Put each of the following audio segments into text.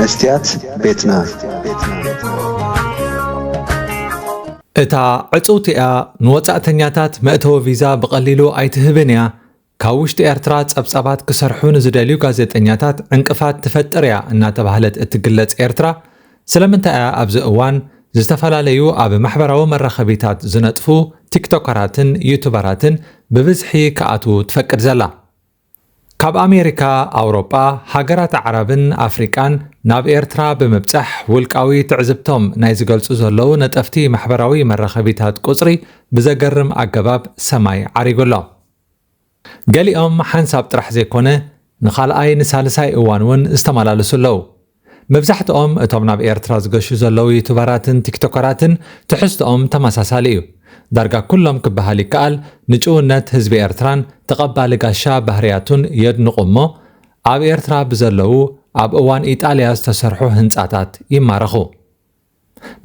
مستيات بيتنا اتا عصوتيا نوصاتنياتات مأتو فيزا بقليلو ايتهبنيا كاوشت ኤርትራ ጸብጻባት ክሰርሑን ዝደልዩ ጋዜጠኛታት እንቅፋት ትፈጥርያ እናተባህለት እትግለጽ ኤርትራ ስለምንታይ ኣብዚ እዋን ዝተፈላለዩ ኣብ ማሕበራዊ መራኸቢታት ዝነጥፉ ቲክቶከራትን ዩቱበራትን ብብዝሒ ከኣቱ ትፈቅድ ዘላ ካብ ኣሜሪካ ኣውሮጳ ሃገራት ዓረብን ኣፍሪቃን ናብ ኤርትራ ብምብጻሕ ውልቃዊ ትዕዝብቶም ናይ ዝገልጹ ዘለዉ ነጠፍቲ ማሕበራዊ መራኸቢታት ቁጽሪ ብዘገርም ኣገባብ ሰማይ ዓሪጉሎ ገሊኦም ሓንሳብ ጥራሕ ዘይኮነ ንኻልኣይ ንሳልሳይ እዋን እውን ዝተመላለሱ ኣለዉ መብዛሕትኦም እቶም ናብ ኤርትራ ዝገሹ ዘለዉ ዩቱበራትን ቲክቶከራትን ትሕዝቶኦም ተመሳሳሊ እዩ ዳርጋ ኩሎም ክበሃል ይከኣል ንጭውነት ህዝቢ ኤርትራን ተቐባሊ ጋሻ ባህርያቱን የድንቑ እሞ ኣብ ኤርትራ ብዘለዉ ኣብ እዋን ኢጣልያ ዝተሰርሑ ህንፃታት ይማረኹ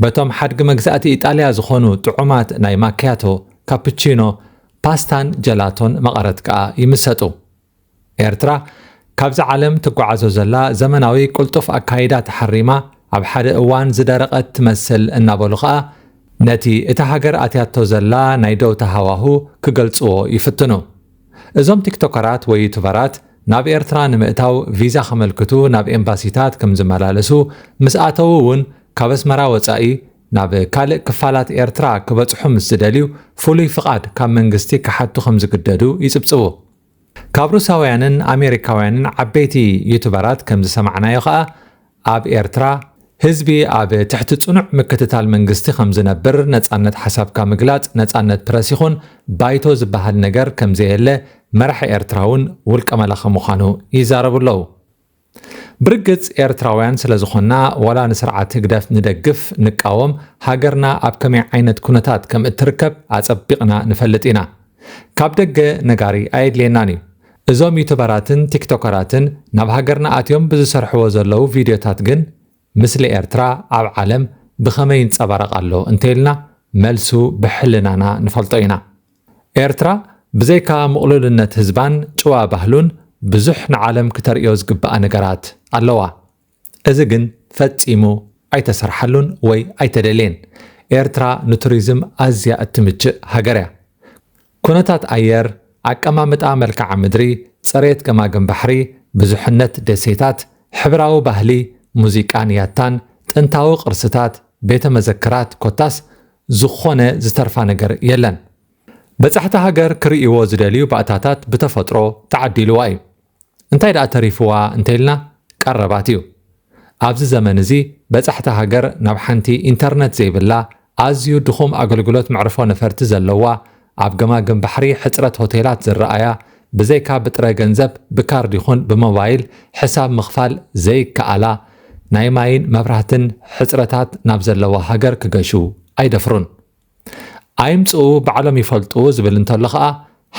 በቶም ሓድጊ መግዛእቲ ኢጣልያ ዝኾኑ ጥዑማት ናይ ማኪያቶ ካፑቺኖ ፓስታን ጀላቶን መቐረት ከዓ ይምሰጡ ኤርትራ ካብዚ ዓለም ትጓዓዞ ዘላ ዘመናዊ ቁልጡፍ ኣካይዳ ተሓሪማ ኣብ ሓደ እዋን ዝደረቐት ትመስል እናበሉ ከዓ ነቲ እታ ሃገር ኣትያቶ ዘላ ናይ ደውታ ሃዋሁ ክገልጽዎ ይፍትኑ እዞም ቲክቶከራት ወይ ዩቱበራት ናብ ኤርትራ ንምእታው ቪዛ ከመልክቱ ናብ ኤምባሲታት ከም ዝመላለሱ ምስ ኣተው እውን ካብ ኣስመራ ወጻኢ ናብ ካልእ ክፋላት ኤርትራ ክበጽሑ ምስ ዝደልዩ ፍሉይ ፍቓድ ካብ መንግስቲ ክሓቱ ከም ዝግደዱ ይጽብጽቡ ካብ ሩሳውያንን ኣሜሪካውያንን ዓበይቲ ዩቱበራት ከም ዝሰማዕናዮ ከዓ ኣብ ኤርትራ ህዝቢ ኣብ ትሕቲ ጽኑዕ ምክትታል መንግስቲ ከም ዝነብር ነጻነት ሓሳብካ ምግላጽ ነጻነት ፕረስ ይኹን ባይቶ ዝበሃል ነገር ከም ዘየለ መራሒ ኤርትራውን ውልቀ መላኸ ምዃኑ ይዛረቡ ኣለዉ ብርግጽ ኤርትራውያን ስለ ዝኾንና ወላ ንስርዓት ህግደፍ ንደግፍ ንቃወም ሃገርና ኣብ ከመይ ዓይነት ኩነታት ከም እትርከብ ኣጸቢቕና ንፈልጥ ኢና ካብ ደገ ነጋሪ ኣየድልየናን እዩ እዞም ዩቱበራትን ቲክቶከራትን ናብ ሃገርና ኣትዮም ብዝሰርሕዎ ዘለዉ ቪድዮታት ግን ምስሊ ኤርትራ ኣብ ዓለም ብኸመይ ይንጸባረቕ ኣሎ እንተኢልና መልሱ ብሕልናና ንፈልጦ ኢና ኤርትራ ብዘይካ ምቕሉልነት ህዝባን ጭዋ ባህሉን ብዙሕ ንዓለም ክተርእዮ ዝግባእ ነገራት ኣለዋ እዚ ግን ፈጺሙ ኣይተሰርሓሉን ወይ ኣይተደልየን ኤርትራ ንቱሪዝም ኣዝያ እትምችእ ሃገር እያ ኩነታት ኣየር ኣቀማምጣ መልክዓ ምድሪ ጽሬት ገማግም ባሕሪ ብዙሕነት ደሴታት ሕብራዊ ባህሊ ሙዚቃን ያታን ጥንታዊ ቅርስታት ቤተ መዘክራት ኮታስ ዝኾነ ዝተርፋ ነገር የለን በጻሕቲ ሃገር ክርእይዎ ዝደልዩ ባእታታት ብተፈጥሮ ተዓዲልዋ እዩ እንታይ ደኣ ተሪፍዋ እንተኢልና ቀረባት እዩ ኣብዚ ዘመን እዚ በጻሕቲ ሃገር ናብ ሓንቲ ኢንተርነት ዘይብላ ኣዝዩ ድኹም ኣገልግሎት መዕርፎ ነፈርቲ ዘለዋ ኣብ ገማግም ባሕሪ ሕፅረት ሆቴላት ዝረኣያ ብዘይካ ብጥረ ገንዘብ ብካርድ ይኹን ብሞባይል ሕሳብ ምኽፋል ዘይከኣላ ናይ ማይን መብራህትን ሕፅረታት ናብ ዘለዋ ሃገር ክገሹ ኣይደፍሩን ኣይምጽኡ ባዕሎም ይፈልጡ ዝብል እንተሎ ከዓ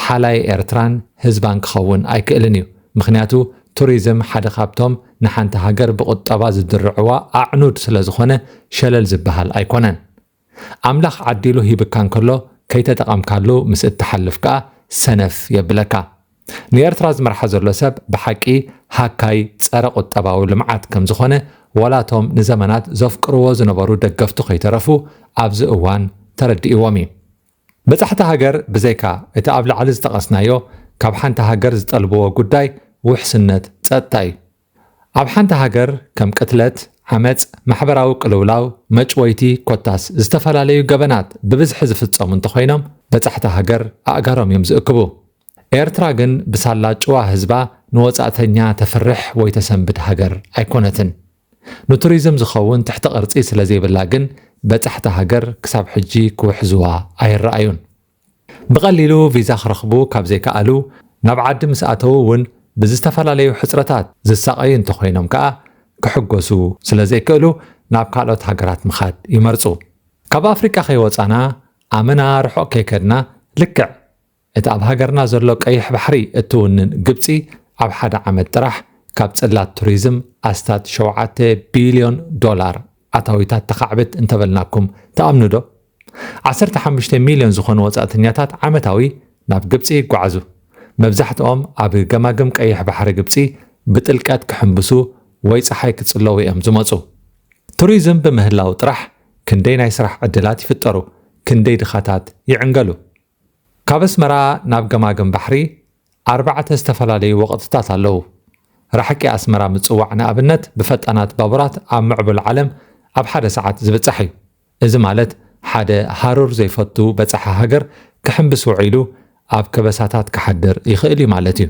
ሓላይ ኤርትራን ህዝባን ክኸውን ኣይክእልን እዩ ምክንያቱ ቱሪዝም ሓደ ካብቶም ንሓንቲ ሃገር ብቁጠባ ዝድርዕዋ ኣዕኑድ ስለ ዝኾነ ሸለል ዝበሃል ኣይኮነን ኣምላኽ ዓዲሉ ሂብካ እንከሎ ከይተጠቐምካሉ ምስ እትሓልፍ ከዓ ሰነፍ የብለካ ንኤርትራ ዝመርሓ ዘሎ ሰብ ብሓቂ ሃካይ ፀረ ቁጠባዊ ልምዓት ከም ዝኾነ ወላቶም ንዘመናት ዘፍቅርዎ ዝነበሩ ደገፍቱ ከይተረፉ ኣብዚ እዋን ተረዲእዎም እዩ በጻሕቲ ሃገር ብዘይካ እቲ ኣብ ላዕሊ ዝጠቐስናዮ ካብ ሓንቲ ሃገር ዝጠልብዎ ጉዳይ ውሕስነት ጸጥታ እዩ ኣብ ሓንቲ ሃገር ከም ቅትለት ዓመፅ ማሕበራዊ ቅልውላው መጭወይቲ ኮታስ ዝተፈላለዩ ገበናት ብብዝሒ ዝፍጸሙ እንተኾይኖም በጻሕቲ ሃገር ኣእጋሮም እዮም ዝእክቡ ኤርትራ ግን ብሳላ ጭዋ ህዝባ ንወጻእተኛ ተፍርሕ ወይ ተሰንብድ ሃገር ኣይኮነትን ንቱሪዝም ዝኸውን ትሕቲ ቅርጺ ስለ ዘይብላ ግን በጻሕቲ ሃገር ክሳብ ሕጂ ክውሕዝዋ ኣይረኣዩን ብቐሊሉ ቪዛ ክረኽቡ ካብ ዘይከኣሉ ናብ ዓዲ ምስ ኣተው እውን ብዝተፈላለዩ ሕፅረታት ዝሳቐዩ እንተኾይኖም ከዓ ክሕገሱ ስለ ዘይክእሉ ናብ ካልኦት ሃገራት ምኻድ ይመርጹ ካብ ኣፍሪቃ ከይወፃና ኣመና ርሑቕ ከይከድና ልክዕ እቲ ኣብ ሃገርና ዘሎ ቀይሕ ባሕሪ እትውንን ግብፂ ኣብ ሓደ ዓመት ጥራሕ ካብ ጽላት ቱሪዝም ኣስታት 7 ቢልዮን ዶላር ኣታዊታት ተኻዕብት እንተበልናኩም ተኣምኑ ዶ 15 ሚልዮን ዝኾኑ ወጻእተኛታት ዓመታዊ ናብ ግብፂ ይጓዓዙ መብዛሕትኦም ኣብ ገማግም ቀይሕ ባሕሪ ግብፂ ብጥልቀት ክሕንብሱ ወይ ፀሓይ ክጽለዉ እዮም ዝመጹ ቱሪዝም ብምህላው ጥራሕ ክንደይ ናይ ስራሕ ዕድላት ይፍጠሩ ክንደይ ድኻታት ይዕንገሉ ካብ ኣስመራ ናብ ገማግም ባሕሪ 4 ዝተፈላለዩ ወቕትታት ኣለዉ ራሕቂ ኣስመራ ምጽዋዕ ንኣብነት ብፈጣናት ባቡራት ኣብ ምዕቡል ዓለም ኣብ ሓደ ሰዓት ዝበጽሕ እዩ እዚ ማለት ሓደ ሃሩር ዘይፈቱ በጽሐ ሃገር ክሕምብስ ውዒሉ ኣብ ከበሳታት ክሓድር ይኽእል እዩ ማለት እዩ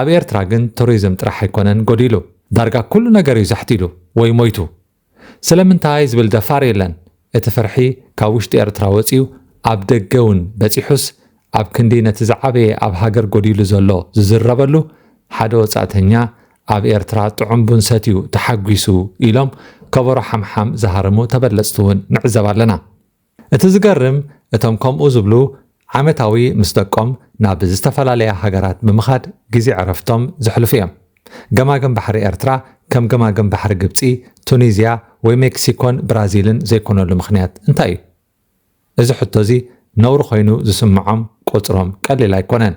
ኣብ ኤርትራ ግን ቱሪዝም ጥራሕ ኣይኮነን ጎዲሉ ዳርጋ ኩሉ ነገር እዩ ዘሕቲሉ ወይ ሞይቱ ስለምንታይ ዝብል ደፋር የለን እቲ ፍርሒ ካብ ውሽጢ ኤርትራ ወፂኡ ኣብ ደገውን በፂሑስ ኣብ ክንዲ ነቲ ዝዓበየ ኣብ ሃገር ጎዲሉ ዘሎ ዝዝረበሉ ሓደ ወጻእተኛ ኣብ ኤርትራ ጥዑምቡን ሰትዩ ተሓጒሱ ኢሎም ከበሮ ሓምሓም ዝሃርሙ ተበለጽቲ እውን ንዕዘብ ኣለና እቲ ዝገርም እቶም ከምኡ ዝብሉ ዓመታዊ ምስ ደቆም ናብ ዝተፈላለያ ሃገራት ብምኻድ ግዜ ዕረፍቶም ዘሕልፉ እዮም ገማግም ባሕሪ ኤርትራ ከም ገማግም ባሕሪ ግብፂ ቱኒዝያ ወይ ሜክሲኮን ብራዚልን ዘይኮነሉ ምኽንያት እንታይ እዩ እዚ ሕቶ እዚ ነውሪ ኮይኑ ዝስምዖም ቁፅሮም ቀሊል ኣይኮነን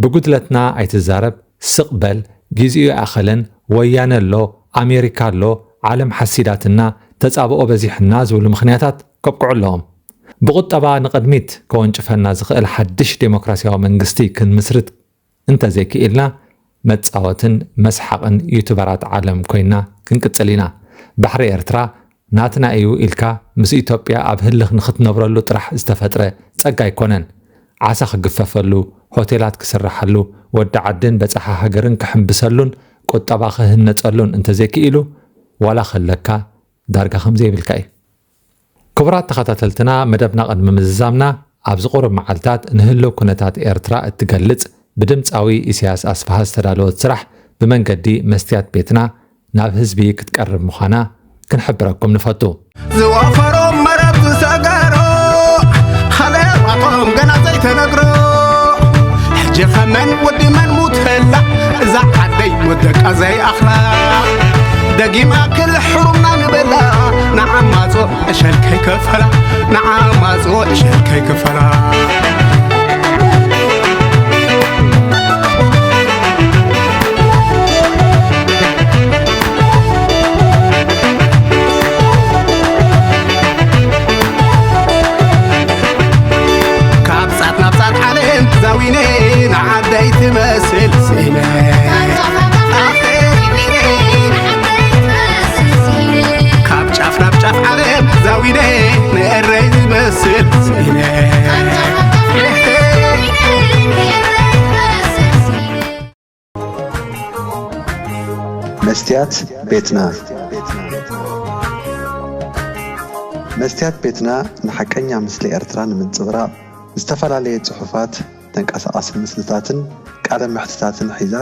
ብጉድለትና ኣይትዛረብ ስቕበል ግዚኡ ኣኸለን ወያነ ኣሎ ኣሜሪካ ኣሎ ዓለም ሓሲዳትና ተጻብኦ በዚሕና ዝብሉ ምኽንያታት ከብቅዑ ኣለዎም ብቁጠባ ንቕድሚት ከወንጭፈና ዝኽእል ሓድሽ ዴሞክራሲያዊ መንግስቲ ክንምስርት እንተዘይክኢልና መጻወትን መስሓቕን ዩቱበራት ዓለም ኮይና ክንቅጽል ኢና ባሕሪ ኤርትራ ናትና እዩ ኢልካ ምስ ኢትዮጵያ ኣብ ህልኽ ንኽትነብረሉ ጥራሕ ዝተፈጥረ ጸጋ ኣይኮነን ዓሳ ክግፈፈሉ ሆቴላት ክስራሓሉ ወዲ ዓድን በጽሓ ሃገርን ክሕምብሰሉን ቁጠባ ክህነጸሉን እንተዘይክኢሉ ዋላ ኸለካ ዳርጋ ከምዘይብልካ እዩ ክቡራት ተኸታተልትና መደብና ቅድሚ ምዝዛምና ኣብ ዝቑርብ መዓልታት ንህልው ኩነታት ኤርትራ እትገልጽ ብድምፃዊ ኢሳያስ ኣስፋሃ ዝተዳለወት ስራሕ ብመንገዲ መስትያት ቤትና ናብ ህዝቢ ክትቀርብ ምዃና ክንሕብረኩም ንፈቱ ዝዋፈሮም መረብ ዝሰገሮ ኸለባቶም ገና ዘይተነግሮ ሕጂ ኸመን ወዲ መን ሙትህላ እዛ ዓደይ ወደቃ ዘይኣኽላቕ ደጊማ ክል ሕሩምና ንበላ ንዓማጾ እሸልከይ ከፈላ ንዓማጾ እሸልከይ ከፈላ زاويني نعدي تمثل سيني كاب شافنا بشاف علم زاويني نقري تمثل سيني مستيات بيتنا مستيات بيتنا نحكينا مثل إرتران من صغراء استفعلالية صحفات تنقص ምስልታትን ቃለ መሕትታትን ሒዛ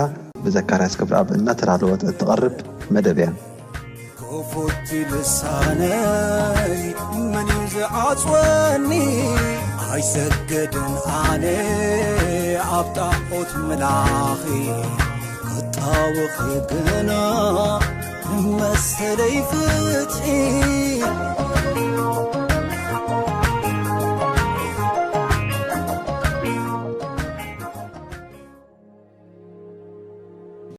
በዘካርያስ ክብረአብ እናተራለወት እትቀርብ መደብያ كفوت لساني من يزعصوني هاي سجدن علي عبطاقوت ملاخي قطاوخ يقنا مسلي فتحي